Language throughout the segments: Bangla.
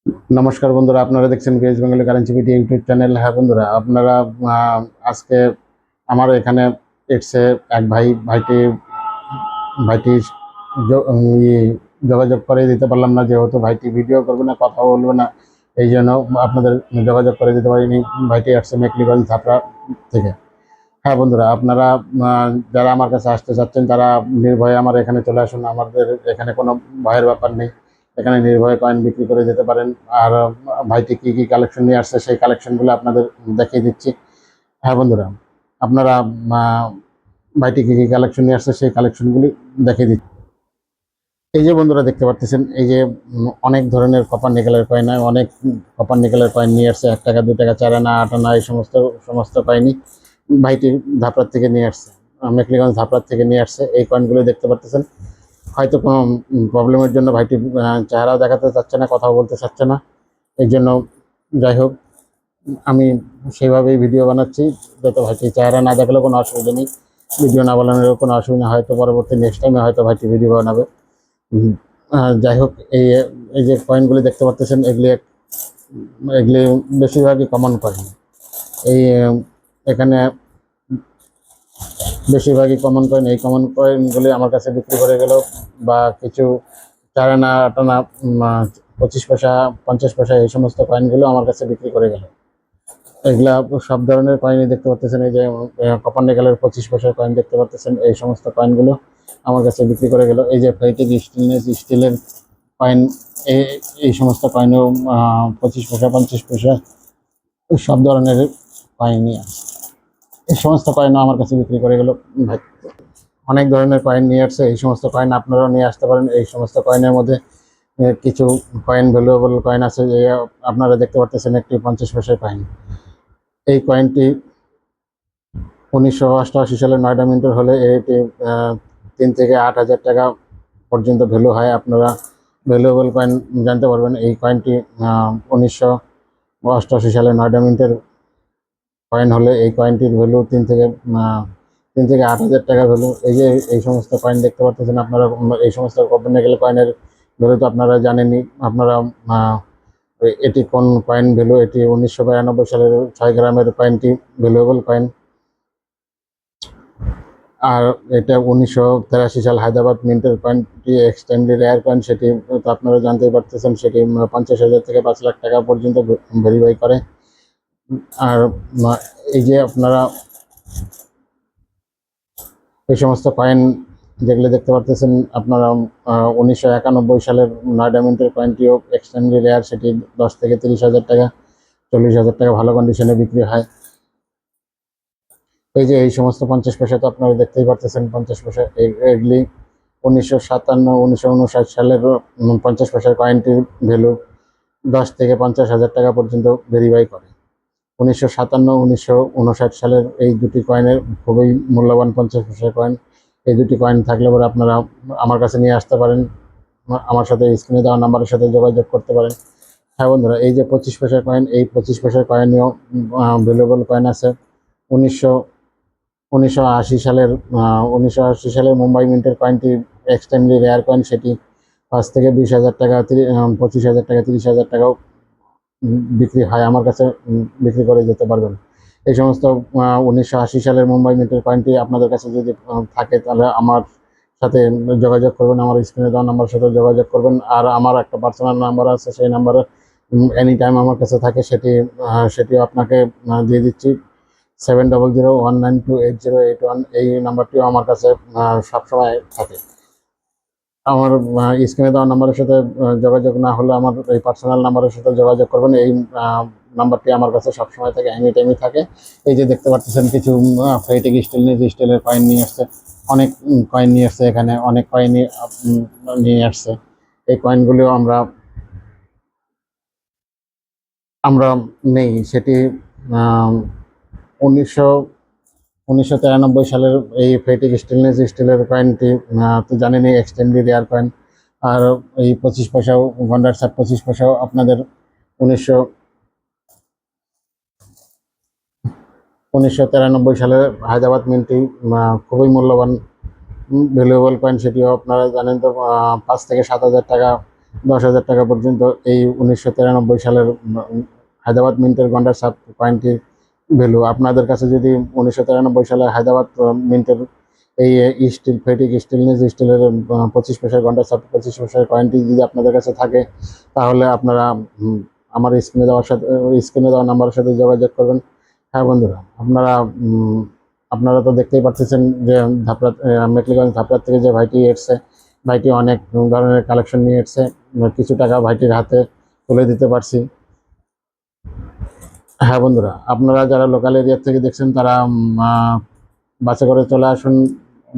নমস্কার বন্ধুরা, আপনারা দেখছেন VS Bengali currency BD YouTube channel. হ্যাঁ বন্ধুরা, আপনারা আজকে আমার এখানে এসছে এক ভাইটি ভাইটি যোগাযোগ করে দিতে পারলাম না, যেহেতু ভাইটি ভিডিও করবে না, কথা বলবে না, এই জন্য আপনাদের যোগাযোগ করে দিতে পারিনি। ভাইটি আসছে মেকলিগঞ্জ ধাপড়া থেকে। হ্যাঁ বন্ধুরা, আপনারা যারা আমার কাছে আসতে চাচ্ছেন তারা নির্ভয়ে আমার এখানে চলে আসুন। আমাদের এখানে কোনো ভয়ের ব্যাপার নেই, এখানে নির্ভয়ে কয়েন বিক্রি করে যেতে পারেন। আর ভাইটি কী কী কালেকশন নিয়ে আসছে সেই কালেকশনগুলো আপনাদের দেখিয়ে দিচ্ছি। হ্যাঁ বন্ধুরা, আপনারা ভাইটি কী কী কালেকশন নিয়ে আসছে সেই কালেকশনগুলি দেখিয়ে দিচ্ছি। এই যে বন্ধুরা দেখতে পাচ্ছেন, এই যে অনেক ধরনের কপার নিকেলের কয়েন, অনেক কপার নিকেলের কয়েন নিয়ে আসছে। 1 টাকা, 2 টাকা, 4 আনা, 8 আনা, এই সমস্ত সমস্ত কয়েনই ভাইটি ধাপড়ার থেকে নিয়ে আসছে, মেকলিগঞ্জ ধাপড়ার থেকে নিয়ে আসছে। এই কয়েনগুলো দেখতে পাচ্ছেন। হয়তো কোনো প্রবলেমের জন্য ভাইটি চেহারাও দেখাতে চাচ্ছে না, কথাও বলতে চাচ্ছে না, এই জন্য। যাই হোক, আমি সেইভাবেই ভিডিও বানাচ্ছি, যাতে ভাইটি চেহারা না দেখালেও কোনো অসুবিধা নেই, ভিডিও না বানানোরও কোনো অসুবিধা। হয়তো পরবর্তী নেক্সট টাইমে হয়তো ভাইটি ভিডিও বানাবে। যাই হোক, এই এই যে কয়েনগুলি দেখতে পাচ্ছেন, এগুলি এগুলি বেশিরভাগই কমন কয়েন। এই এখানে বেশিরভাগই কমন কয়েন। এই কমন কয়েনগুলি আমার কাছে বিক্রি করে গেল, বা কিছু 4 আনা, 8 আনা, 25 পয়সা, 50 পয়সা, এই সমস্ত কয়েনগুলো আমার কাছে বিক্রি করে গেল। এগুলা সব ধরনের কয়েনই দেখতে পাচ্ছেন। এই যে কপার নিকেলের 25 পয়সার কয়েন দেখতে পাচ্ছেন, এই সমস্ত কয়েনগুলো আমার কাছে বিক্রি করে গেল। এই যে ফ্লাইটিক স্টিলের কয়েন, এই এই সমস্ত কয়েনও 25 পয়সা, 50 পয়সা, সব ধরনের কয়েনই আছে। এই সমস্ত কয়েনও আমার কাছে বিক্রি করে গেল ভাই। অনেক ধরনের কয়েন নিয়ে আসছে, এই সমস্ত কয়েন আপনারাও নিয়ে আসতে পারেন। এই সমস্ত কয়েনের মধ্যে কিছু কয়েন ভ্যালুয়েবল কয়েন আছে, যে আপনারা দেখতে পাচ্ছেন একটি 50 পয়সার কয়েন। এই কয়েনটি 1988 সালে 9 মিনিটের হলে এটি 3 থেকে 8 হাজার টাকা পর্যন্ত ভ্যালু হয়। আপনারা ভ্যালুয়েবল কয়েন জানতে পারবেন। এই কয়েনটি 1988 সালে 9 মিনিটের কয়েন হলে এই কয়েনটির ভ্যালু 3 থেকে 8 হাজার টাকা ভ্যালু। এই যে এই সমস্ত কয়েন দেখতে পাচ্ছেন আপনারা, এই সমস্ত কপার নিকেল কয়েনের ভ্যালু তো আপনারা জানেনই। আপনারা এটি কোন কয়েন ভ্যালু, এটি 1992 সালের 6 গ্রামের কয়েনটি ভ্যালুয়েবল কয়েন। আর এটা 1983 সাল হায়দ্রাবাদ মিন্টের কয়েনটি এক্সট্রিমলি রেয়ার কয়েন, সেটি তো আপনারা জানতেই পারতেছেন। সেটি 50,000 থেকে 5 লাখ টাকা পর্যন্ত ভেরিফাই করে। আর এই যে আপনারা এই সমস্ত কয়েন যেগুলো দেখতে পারতেছেন আপনারা, 1991 সালের 9 মিনিটের কয়েনটিও এক্সট্রিমলি রেয়ার, সেটি 10 থেকে 30 হাজার টাকা, 40 হাজার টাকা ভালো কন্ডিশনে বিক্রি হয়। এই যে এই সমস্ত 50 পয়সা তো আপনারা দেখতেই পারতেছেন, 50 পয়সা এগুলি 1957-1959 সালের 50 পয়সার কয়েনটির ভ্যালু 10 থেকে 50 হাজার টাকা পর্যন্ত ভেরিফাই করে। 1957-1959 সালের এই দুটি কয়েনের খুবই মূল্যবান 50 পয়সার কয়েন। এই দুটি কয়েন থাকলে পরে আপনারা আমার কাছে নিয়ে আসতে পারেন, আমার সাথে স্ক্রিনে দেওয়া নাম্বারের সাথে যোগাযোগ করতে পারেন। হ্যাঁ বন্ধুরা, এই যে 25 পয়সার কয়েন, এই 25 পয়সার কয়েনেও ভ্যালুয়েবল কয়েন আছে। 1980 সালের 1980 সালের মুম্বাই মিন্টের কয়েনটি এক্সট্রিমলি রেয়ার কয়েন, সেটি 5 থেকে 20 হাজার টাকা, 25 হাজার টাকা, 30 হাজার টাকাও বিক্রি হয়। আমার কাছে বিক্রি করে যেতে পারবেন। এই সমস্ত 1980 সালের মুম্বাই মিন্টের কয়েনটি আপনাদের কাছে যদি থাকে, তাহলে আমার সাথে যোগাযোগ করবেন, আমার স্ক্রিনে দেওয়া নাম্বারের সাথে যোগাযোগ করবেন। আর আমার একটা পার্সোনাল নাম্বার আছে, সেই নাম্বারে এনি টাইম আমার কাছে থাকে, সেটিও আপনাকে দিয়ে দিচ্ছি। 7001928081, এই নাম্বারটিও আমার কাছে সবসময় থাকে। আমার স্ক্রিনে দেওয়া নাম্বারের সাথে যোগাযোগ না হলে আমার এই পার্সোনাল নাম্বারের সাথে যোগাযোগ করবেন। এই নাম্বারটি আমার কাছে সবসময় থাকে, এনি টাইমই থাকে। এই যে দেখতে পাচ্ছেন কিছু ফ্লাইটিক স্টিলের কয়েন নিয়ে আসছে, অনেক কয়েন নিয়ে আসছে, এখানে অনেক কয়েনই নিয়ে আসছে। এই কয়েনগুলিও আমরা আমরা নেই। সেটি 1900 1993 সালের এই ফ্লাইটিক স্টিলের কয়েনটি তো জানেনই, এক্সট্রিমলি রেয়ার কয়েন। আর এই 25 পয়সাও, গন্ডার সাপ 25 পয়সাও আপনাদের 1993 সালের হায়দ্রাবাদ মিন্টটি খুবই মূল্যবান ভ্যালুয়েবল কয়েন। সেটিও আপনারা জানেন তো, 5 থেকে 7 হাজার টাকা 10,000 টাকা পর্যন্ত এই 1993 সালের হায়দ্রাবাদ মিন্টের গন্ডার সাব কয়েনটির ভ্যালু। আপনাদের কাছে যদি 1993 সালে হায়দ্রাবাদ মিন্টের এই স্টিল ফেটিক স্টেনলেস স্টিলের 25 পয়সার গন্ডার সাব 25 পয়সার কয়েনটি যদি আপনাদের কাছে থাকে, তাহলে আপনারা আমার স্ক্রিনে দেওয়া নাম্বারের সাথে যোগাযোগ করবেন। হ্যাঁ বন্ধুরা, আপনারা তো দেখতেই পাচ্ছেন যে মেকলিগঞ্জ ধাপড়ার থেকে যে ভাইটি এসছে, ভাইটি অনেক ধরনের কালেকশন নিয়ে এসছে। কিছু টাকা ভাইটির হাতে তুলে দিতে পারছি। হ্যাঁ বন্ধুরা, আপনারা যারা লোকাল এরিয়া থেকে দেখছেন তারা বাসে করে চলে আসুন।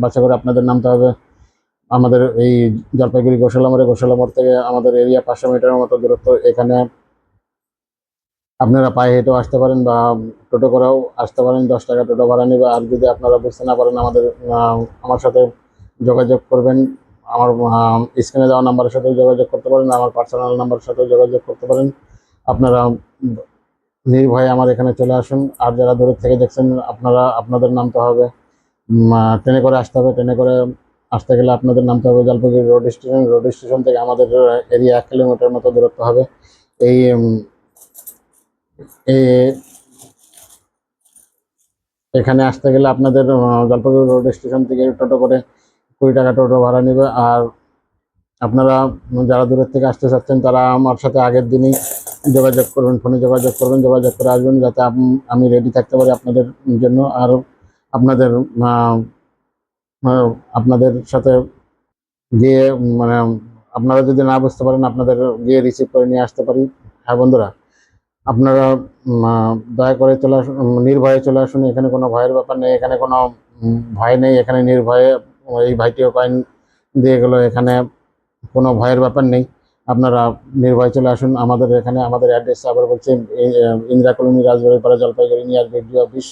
বাসে করে আপনাদের নামতে হবে আমাদের এই জলপাইগুড়ি গোশালা মোড় থেকে আমাদের এরিয়া 500 মিটারের মতো দূরত্ব। এখানে আপনারা পায়ে হেঁটেও আসতে পারেন বা টোটো করেও আসতে পারেন, 10 টাকা টোটো ভাড়া নেবে। আর যদি আপনারা বুঝতে না পারেন, আমার সাথে যোগাযোগ করবেন। আমার স্ক্রিনে দেওয়া নাম্বারের সাথেও যোগাযোগ করতে পারেন, আমার পার্সোনাল নাম্বারের সাথেও যোগাযোগ করতে পারেন। আপনারা নির্ভয়ে আমার এখানে চলে আসুন। আর যারা দূরের থেকে দেখছেন, আপনাদের নামতে হবে, ট্রেনে করে আসতে হবে। ট্রেনে করে আসতে গেলে আপনাদের নামতে হবে জলপাইগুড়ি রোড স্টেশন থেকে আমাদের এরিয়া 1 কিলোমিটার মতো দূরত্ব হবে। এই এখানে আসতে গেলে আপনাদের জলপাইগুড়ি রোড স্টেশন থেকে টোটো করে 20 টাকা টোটো ভাড়া নেবে। আর আপনারা যারা দূরের থেকে আসতে চাচ্ছেন, তারা আমার সাথে আগের দিনই যোগাযোগ করবেন, ফোনে যোগাযোগ করবেন, যোগাযোগ করে আসবেন, যাতে আমি রেডি থাকতে পারি আপনাদের জন্য। আর আপনাদের আপনাদের সাথে গিয়ে মানে আপনারা যদি না বুঝতে পারেন, আপনাদের গিয়ে রিসিভ করে নিয়ে আসতে পারি। হ্যাঁ বন্ধুরা, আপনারা দয়া করে চলে আসুন, নির্ভয়ে চলে আসুন। এখানে কোনো ভয়ের ব্যাপার নেই, এখানে কোনো ভয় নেই। এখানে নির্ভয়ে এই ভাইটিও কয়েন দিয়ে গেলো, এখানে কোনো ভয়ের ব্যাপার নেই। আপনারা নির্ভয়ে চলে আসুন আমাদের এখানে। আমাদের অ্যাড্রেস আবার বলছি, Indira colony, Rajbaripara, Jalpaiguri near BDO office.